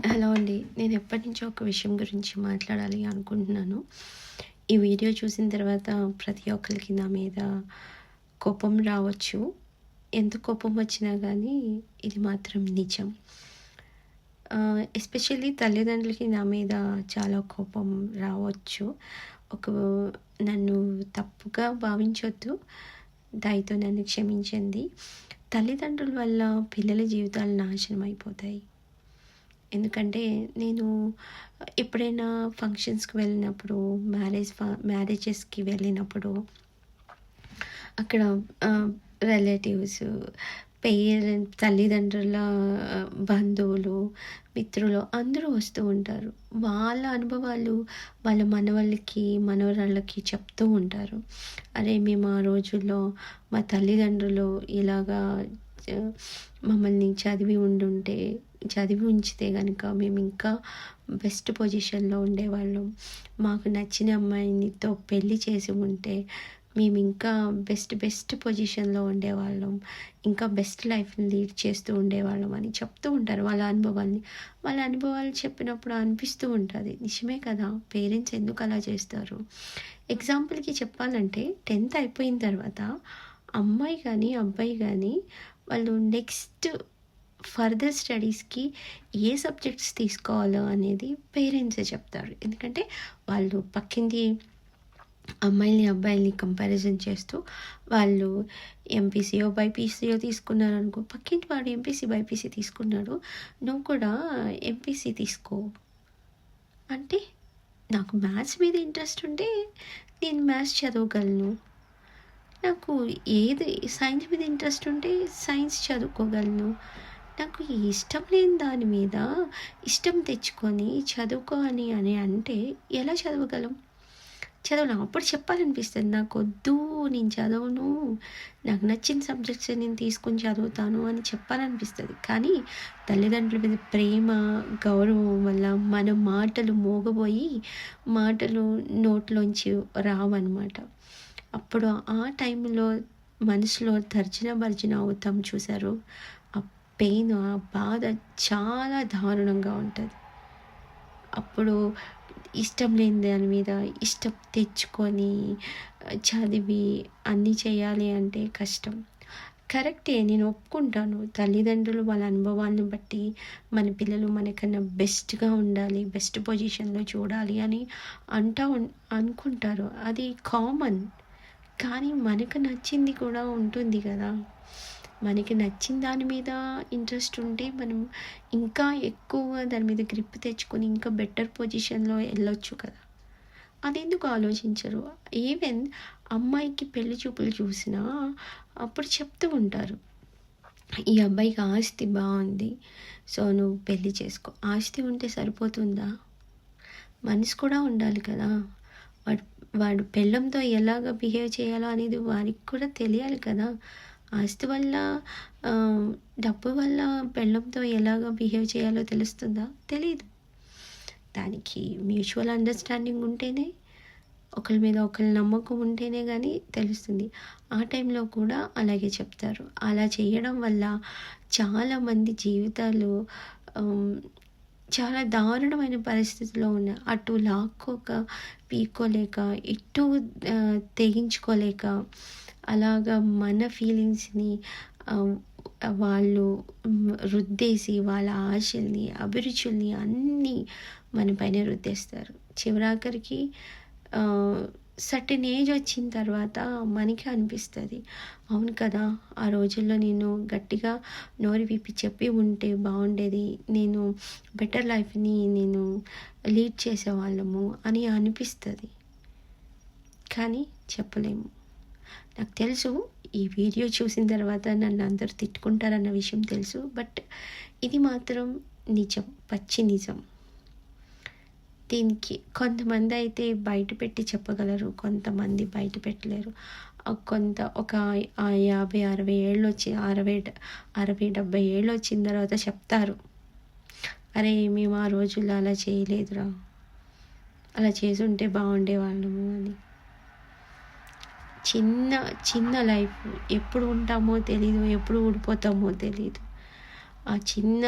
Hello అండి. నేను ఎప్పటినుంచో ఒక విషయం గురించి మాట్లాడాలి అనుకుంటున్నాను. ఈ వీడియో చూసిన తర్వాత ప్రతి ఒక్కరికి నా మీద కోపం రావచ్చు. ఎంత కోపం వచ్చినా గానీ ఇది మాత్రం నిజం. ఎస్పెషల్లీ తల్లిదండ్రులకి నా మీద చాలా కోపం రావచ్చు. ఒక నన్ను తప్పుగా భావించొద్దు. దయతో నన్ను క్షమించండి. తల్లిదండ్రుల వల్ల పిల్లల జీవితాలు నాశనం అయిపోతాయి. ఎందుకంటే నేను ఎప్పుడైనా ఫంక్షన్స్‌కి వెళ్ళినప్పుడు, మ్యారేజెస్‌కి వెళ్ళినప్పుడు అక్కడ రిలేటివ్స్, తల్లిదండ్రుల బంధువులు, మిత్రులు అందరూ వస్తూ ఉంటారు. వాళ్ళ అనుభవాలు వాళ్ళ మనవళ్ళకి, మనవరాళ్ళకి చెప్తూ ఉంటారు. అరే! మేము ఆ రోజుల్లో మా తల్లిదండ్రులు ఇలాగా చ మమ్మల్ని చదివి ఉంచితే గనుక మేమింకా బెస్ట్ పొజిషన్‌లో ఉండేవాళ్ళం. మాకు నచ్చిన అమ్మాయినితో పెళ్లి చేసి ఉంటే మేమింకా బెస్ట్ పొజిషన్‌లో ఉండేవాళ్ళం. ఇంకా బెస్ట్ లైఫ్‌ని లీడ్ చేస్తూ ఉండేవాళ్ళం అని చెప్తూ ఉంటారు వాళ్ళ అనుభవాల్ని. వాళ్ళ అనుభవాలు చెప్పినప్పుడు అనిపిస్తూ ఉంటది. నిజమే కదా! పేరెంట్స్ ఎందుకు అలా చేస్తారు? ఎగ్జాంపుల్‌కి చెప్పాలంటే 10థ్ అయిపోయిన తర్వాత అమ్మాయి గానీ, అబ్బాయి గానీ వాళ్ళు నెక్స్ట్ ఫర్దర్ స్టడీస్‌కి ఏ సబ్జెక్ట్స్ తీసుకోవాలో అనేది పేరెంట్సే చెప్తారు. ఎందుకంటే వాళ్ళు పక్కింటి అమ్మాయిల్ని, అబ్బాయిల్ని కంపారిజన్ చేస్తూ వాళ్ళు ఎంపీసీయో, బైపీసీయో తీసుకున్నారనుకో, పక్కింటి వాడు ఎంపీసీ, బైపీసీ తీసుకున్నాడు. నువ్వు కూడా ఎంపీసీ తీసుకో. అంటే నాకు మ్యాథ్స్ మీద ఇంట్రెస్ట్ ఉంటే నేను మ్యాథ్స్ చదవగలను. నాకు సైన్స్ మీద ఇంట్రెస్ట్ ఉంటే సైన్స్ చదువుకోగలను. నాకు ఇష్టం లేని దాని మీద ఇష్టం తెచ్చుకొని చదువుకో అని అంటే ఎలా చదవగలం? చదవలేం. అప్పుడు చెప్పాలనిపిస్తుంది నాకొద్దు, నేను చదవను, నాకు నచ్చిన సబ్జెక్ట్స్ నేను తీసుకొని చదువుతాను అని చెప్పాలనిపిస్తుంది. కానీ తల్లిదండ్రుల మీద ప్రేమ, గౌరవం వల్ల మన మాటలు మోగబోయి మాటలు నోట్లోంచి రావన్నమాట. అప్పుడు ఆ టైంలో మనసులో తర్జన భర్జన అవుతాం చూసారు. ఆ పెయిన్, ఆ బాధ చాలా దారుణంగా ఉంటుంది. అప్పుడు ఇష్టం లేని దాని మీద ఇష్టం తెచ్చుకొని చదివి అన్నీ చేయాలి అంటే కష్టం. కరెక్టే, నేను ఒప్పుకుంటాను. తల్లిదండ్రులు వాళ్ళ అనుభవాన్ని బట్టి మన పిల్లలు మనకన్నా బెస్ట్‌గా ఉండాలి, బెస్ట్ పొజిషన్‌లో చూడాలి అని అనుకుంటారు. అది కామన్. కానీ మనకు నచ్చింది కూడా ఉంటుంది కదా! మనకి నచ్చిన దాని మీద ఇంట్రెస్ట్ ఉంటే మనం ఇంకా ఎక్కువగా దాని మీద గ్రిప్ తెచ్చుకొని ఇంకా బెటర్ పొజిషన్‌లో వెళ్ళొచ్చు కదా! అదెందుకు ఆలోచించరు? ఈవెన్ అమ్మాయికి పెళ్లి చూపులు చూసినా అప్పుడు చెప్తూ ఉంటారు. ఈ అబ్బాయికి ఆస్తి బావుంది. సో, నువ్వు పెళ్లి చేసుకో. ఆస్తి ఉంటే సరిపోతుందా? మనసు కూడా ఉండాలి కదా! వాడు వాడు పెళ్ళాంతో ఎలాగ బిహేవ్ చేయాలో అనేది వాడికి కూడా తెలియాలి కదా! ఆస్తి వల్ల డబ్బు వల్ల పెళ్ళాంతో ఎలాగ బిహేవ్ చేయాలో తెలుస్తుందా? తెలీదు. దానికి మ్యూచువల్ అండర్‌స్టాండింగ్ ఉంటేనే, ఒకళ్ళ మీద ఒకళ్ళ నమ్మకం ఉంటేనే గానీ తెలుస్తుంది. ఆ టైంలో కూడా అలాగే చెప్తారు. అలా చేయడం వల్ల చాలామంది జీవితాలు ఆహ్, చాలా దారుణమైన పరిస్థితిలో ఉన్నాయి. అటు పీక్కోలేక, ఇటు తెగించుకోలేక, అలాగా మన ఫీలింగ్స్‌ని ఆహ్, వాళ్ళు రుద్దేసి వాళ్ళ ఆశల్ని, అభిరుచుల్ని అన్నీ మన పైన రుద్దేస్తారు. చివరాఖరికి సర్టెన్ ఏజ్ వచ్చిన తర్వాత మనకే అనిపిస్తుంది, అవును కదా! ఆ రోజుల్లో నేను గట్టిగా నోరు విప్పి చెప్పి ఉంటే బాగుండేది. నేను బెటర్ లైఫ్‌ని లీడ్ చేసేవాళ్ళము అని అనిపిస్తుంది. కానీ చెప్పలేము. నాకు తెలుసు ఈ వీడియో చూసిన తర్వాత నన్ను అందరూ తిట్టుకుంటారన్న విషయం తెలుసు. బట్ ఇది మాత్రం నిజం, పచ్చి నిజం. దీనికి కొంతమంది అయితే బయట పెట్టి చెప్పగలరు, కొంతమంది బయట పెట్టలేరు. ఒక 50, 60 ఏళ్ళొచ్చి 60, 70 ఏళ్ళొచ్చిన తర్వాత చెప్తారు, అరే! మేము ఆ రోజుల్లో అలా చేయలేదురా, అలా చేసుంటే బాగుండేవాళ్ళము అని. చిన్న లైఫ్, ఎప్పుడు ఉంటామో తెలీదు, ఎప్పుడు ఊడిపోతామో తెలీదు. ఆ చిన్న